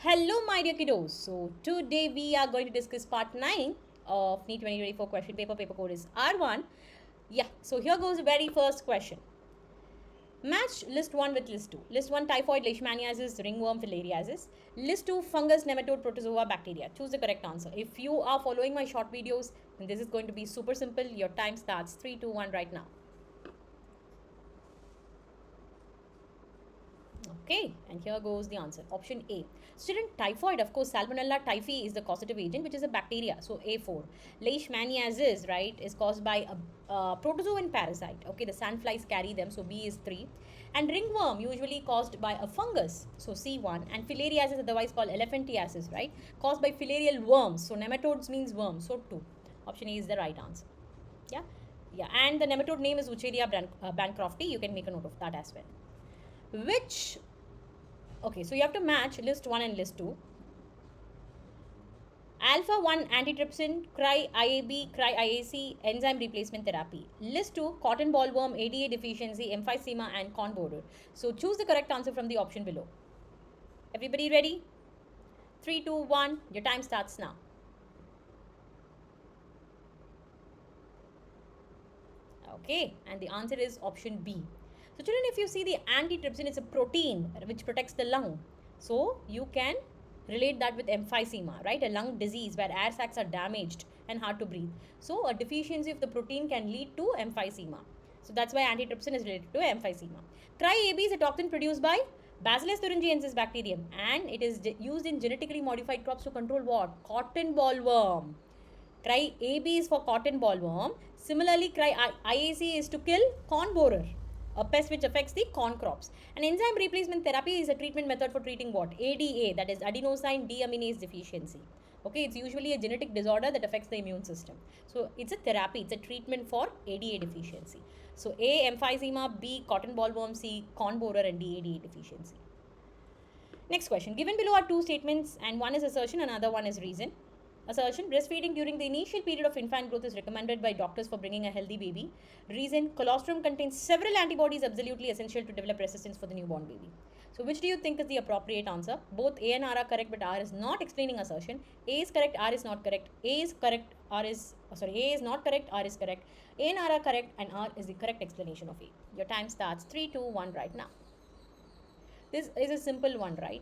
Hello, my dear kiddos. So, today we are going to discuss part 9 of NEET 2024 question paper. Paper code is R1. Yeah, so here goes the very first question. Match list 1 with list 2. List 1 typhoid, leishmaniasis, ringworm, filariasis. List 2 fungus, nematode, protozoa, bacteria. Choose the correct answer. If you are following my short videos, then this is going to be super simple. Your time starts 3, 2, 1 right now. Okay, and here goes the answer. Option A. Student, typhoid, of course, Salmonella typhi is the causative agent, which is a bacteria. So A4. Leishmaniasis, right, is caused by a protozoan parasite. Okay, the sandflies carry them. So B is 3. And ringworm, usually caused by a fungus. So C1. And filariasis, otherwise called elephantiasis, right, caused by filarial worms. So nematodes means worms. So 2. Option A is the right answer. Yeah. Yeah, and the nematode name is Wucheria bancrofti. You can make a note of that as well. Which, okay, so you have to match list 1 and list 2. Alpha 1 antitrypsin, cry IAB, cry IAC, enzyme replacement therapy. List 2 cotton bollworm, ADA deficiency, emphysema, and corn borer. So choose the correct answer from the option below. Everybody ready? 3, 2, 1. Your time starts now. Okay, and the answer is option B. So children, if you see the antitrypsin, it's a protein which protects the lung. So you can relate that with emphysema, right? A lung disease where air sacs are damaged and hard to breathe. So a deficiency of the protein can lead to emphysema. So that's why antitrypsin is related to emphysema. Cry-AB is a toxin produced by Bacillus thuringiensis bacterium, and it is used in genetically modified crops to control what? Cotton bollworm. Cry AB is for cotton bollworm. Similarly, cry IAC is to kill corn borer, a pest which affects the corn crops. And enzyme replacement therapy is a treatment method for treating what? ADA, that is adenosine deaminase deficiency. Okay, it's usually a genetic disorder that affects the immune system. So it's a therapy, it's a treatment for ADA deficiency. So A, emphysema, B, cotton bollworm, C, corn borer, and D, ADA deficiency. Next question. Given below are two statements, and one is assertion, another one is reason. Assertion: breastfeeding during the initial period of infant growth is recommended by doctors for bringing a healthy baby. Reason: colostrum contains several antibodies absolutely essential to develop resistance for the newborn baby. So, which do you think is the appropriate answer? Both A and R are correct, but R is not explaining assertion. A is correct, R is not correct. A is correct, R is A is not correct, R is correct. A and R are correct, and R is the correct explanation of A. Your time starts 3, 2, 1 right now. This is a simple one, right?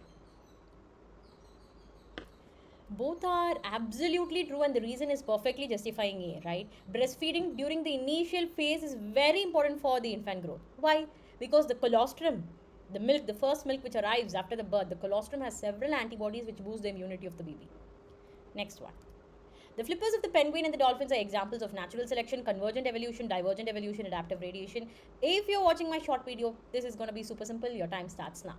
Both are absolutely true, and the reason is perfectly justifying A, right? Breastfeeding during the initial phase is very important for the infant growth. Why? Because the colostrum, the milk, the first milk which arrives after the birth, the colostrum has several antibodies which boost the immunity of the baby. Next one. The flippers of the penguin and the dolphins are examples of natural selection, convergent evolution, divergent evolution, adaptive radiation. If you're watching my short video, this is going to be super simple. Your time starts now.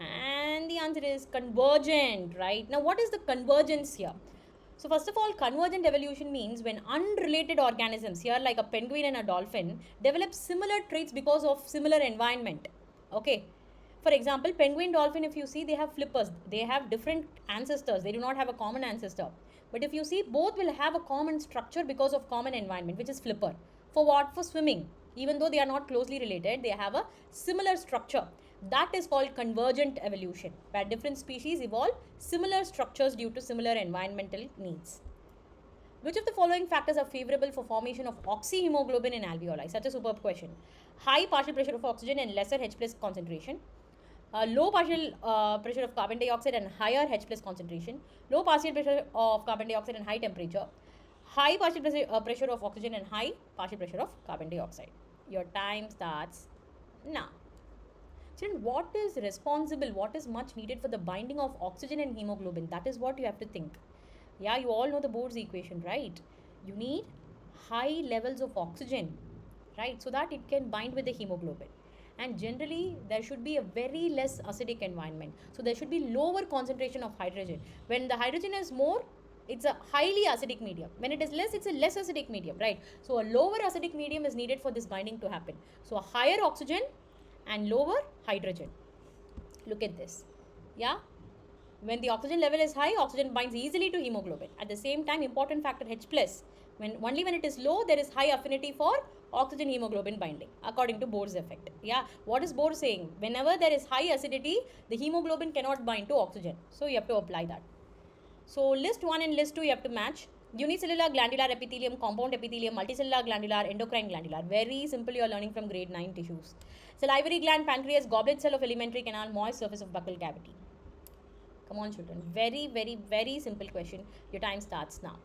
And the answer is convergent, right? Now, what is the convergence here? So, first of all, convergent evolution means when unrelated organisms, here like a penguin and a dolphin, develop similar traits because of similar environment. Okay. For example, penguin, dolphin, if you see, they have flippers. They have different ancestors. They do not have a common ancestor. But if you see, both will have a common structure because of common environment, which is flipper. For what? For swimming. Even though they are not closely related, they have a similar structure. That is called convergent evolution, where different species evolve similar structures due to similar environmental needs. Which of the following factors are favorable for formation of oxyhemoglobin in alveoli? Such a superb question. High partial pressure of oxygen and lesser H plus concentration. Low partial pressure of carbon dioxide and higher H plus concentration. Low partial pressure of carbon dioxide and high temperature. High partial pressure of oxygen and high partial pressure of carbon dioxide. Your time starts now. Children, what is responsible, what is much needed for the binding of oxygen and hemoglobin? That is what you have to think. Yeah, you all know the Bohr's equation, right? You need high levels of oxygen, right? So that it can bind with the hemoglobin. And generally, there should be a very less acidic environment. So there should be lower concentration of hydrogen. When the hydrogen is more, it's a highly acidic medium. When it is less, it's a less acidic medium, right? So a lower acidic medium is needed for this binding to happen. So a higher oxygen and lower hydrogen. Look at this. Yeah. When the oxygen level is high, oxygen binds easily to hemoglobin. At the same time, important factor H plus. When it is low, there is high affinity for oxygen hemoglobin binding, according to Bohr's effect. Yeah, what is Bohr saying? Whenever there is high acidity, the hemoglobin cannot bind to oxygen. So you have to apply that. So list 1 and list 2 you have to match. Unicellular glandular epithelium, compound epithelium, multicellular glandular, endocrine glandular. Very simple, you are learning from grade 9 tissues. Salivary gland, pancreas, goblet cell of alimentary canal, moist surface of buccal cavity. Come on children, very, very, very simple question. Your time starts now.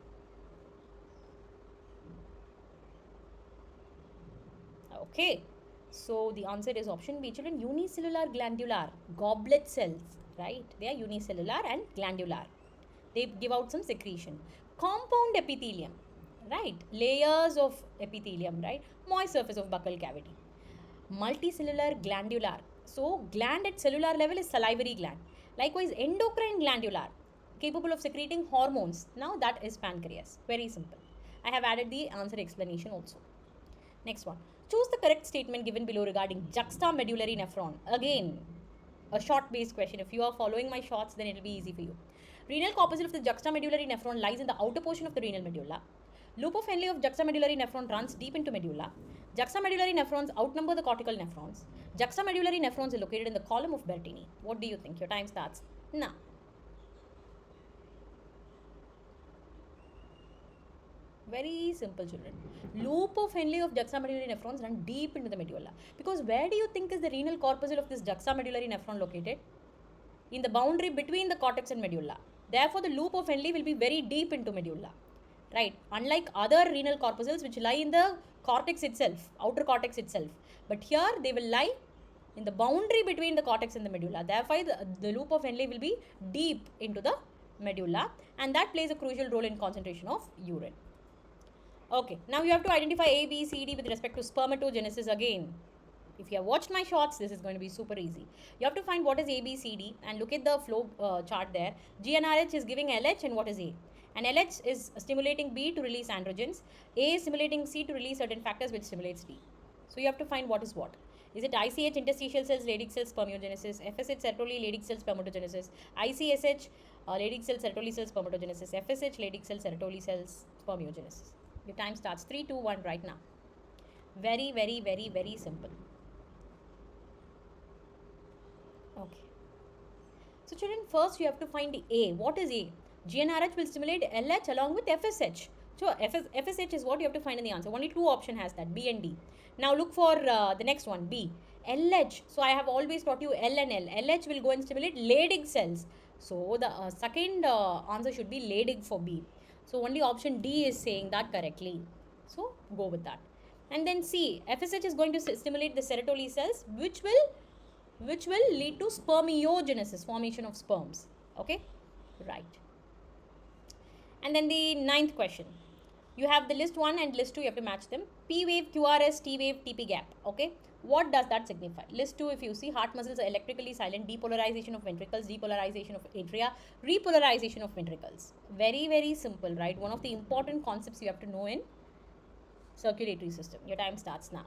Okay, so the answer is option B. Children, unicellular glandular, goblet cells, right? They are unicellular and glandular. They give out some secretion. Compound epithelium, right? Layers of epithelium, right? Moist surface of buccal cavity. Multicellular glandular. So gland at cellular level is salivary gland. Likewise, endocrine glandular, capable of secreting hormones. Now that is pancreas. Very simple. I have added the answer explanation also. Next one. Choose the correct statement given below regarding juxtamedullary nephron. Again, a short based question. If you are following my shorts, then it will be easy for you. Renal corpuscle of the juxtamedullary nephron lies in the outer portion of the renal medulla. Loop of Henle of juxtamedullary nephron runs deep into medulla. Juxtamedullary nephrons outnumber the cortical nephrons. Juxtamedullary nephrons are located in the column of Bertini. What do you think? Your time starts now. Very simple, children. Loop of Henle of juxtamedullary nephrons run deep into the medulla. Because where do you think is the renal corpuscle of this juxtamedullary nephron located? In the boundary between the cortex and medulla. Therefore, the loop of Henle will be very deep into medulla. Right? Unlike other renal corpuscles which lie in the cortex itself, outer cortex itself. But here they will lie in the boundary between the cortex and the medulla. Therefore, the loop of Henle will be deep into the medulla, and that plays a crucial role in concentration of urine. Okay, now you have to identify A, B, C, D with respect to spermatogenesis again. If you have watched my shorts, this is going to be super easy. You have to find what is A, B, C, D and look at the flow chart there. GnRH is giving LH and what is A? And LH is stimulating B to release androgens. A is stimulating C to release certain factors which stimulates D. So you have to find what is what. Is it ICH interstitial cells, Leydig cells, spermiogenesis, FSH Sertoli, Leydig cells, spermatogenesis, ICSH Leydig cells, Sertoli cells, spermatogenesis, FSH Leydig cells, Sertoli cells, spermiogenesis. Your time starts 3, 2, 1 right now. Very, very, very, very simple. Okay. So children, first you have to find A. What is A? GnRH will stimulate LH along with FSH. So FSH is what you have to find in the answer. Only two options has that, B and D. Now look for the next one, B. LH. So I have always taught you L and L. LH will go and stimulate Leydig cells. So the second answer should be Leydig for B. So only option D is saying that correctly. So go with that. And then C. FSH is going to stimulate the Sertoli cells, which will lead to spermiogenesis, formation of sperms. Okay, right. And then the ninth question. You have the list 1 and list 2, you have to match them. P wave, QRS, T wave, TP gap. Okay, what does that signify? List 2, if you see, heart muscles are electrically silent, depolarization of ventricles, depolarization of atria, repolarization of ventricles. Very, very simple, right? One of the important concepts you have to know in circulatory system. Your time starts now.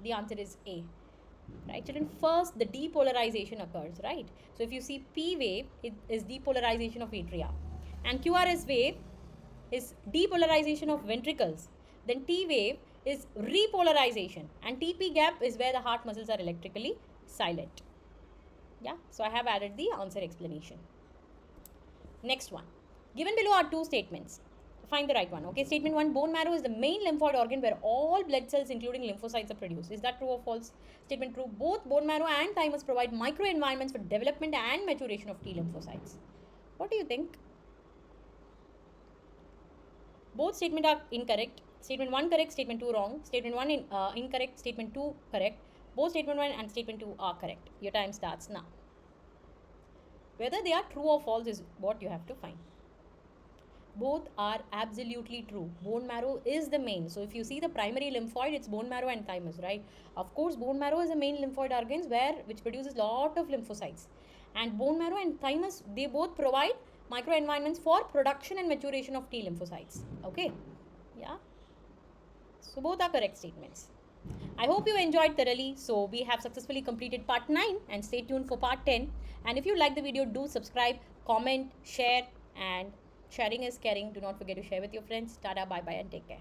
The answer is A. Right, children, first the depolarization occurs, right? So if you see P wave, it is depolarization of atria, and QRS wave is depolarization of ventricles. Then T wave is repolarization, and TP gap is where the heart muscles are electrically silent. Yeah, so I have added the answer explanation. Next one, given below are two statements. Find the right one. Okay, statement 1, bone marrow is the main lymphoid organ where all blood cells including lymphocytes are produced. Is that true or false? Statement true. Both bone marrow and thymus provide microenvironments for development and maturation of T lymphocytes. What do you think? Both statements are incorrect. Statement 1 correct, statement 2 wrong. Statement 1 incorrect, statement 2 correct. Both statement 1 and statement 2 are correct. Your time starts now. Whether they are true or false is what you have to find. Both are absolutely true. Bone marrow is the main. So if you see the primary lymphoid, it's bone marrow and thymus, right? Of course, bone marrow is the main lymphoid organs which produces lot of lymphocytes. And bone marrow and thymus, they both provide microenvironments for production and maturation of T lymphocytes. Okay? Yeah? So both are correct statements. I hope you enjoyed thoroughly. So we have successfully completed part 9 and stay tuned for part 10. And if you like the video, do subscribe, comment, share and Sharing is caring. Do not forget to share with your friends. Tada, bye bye, and take care.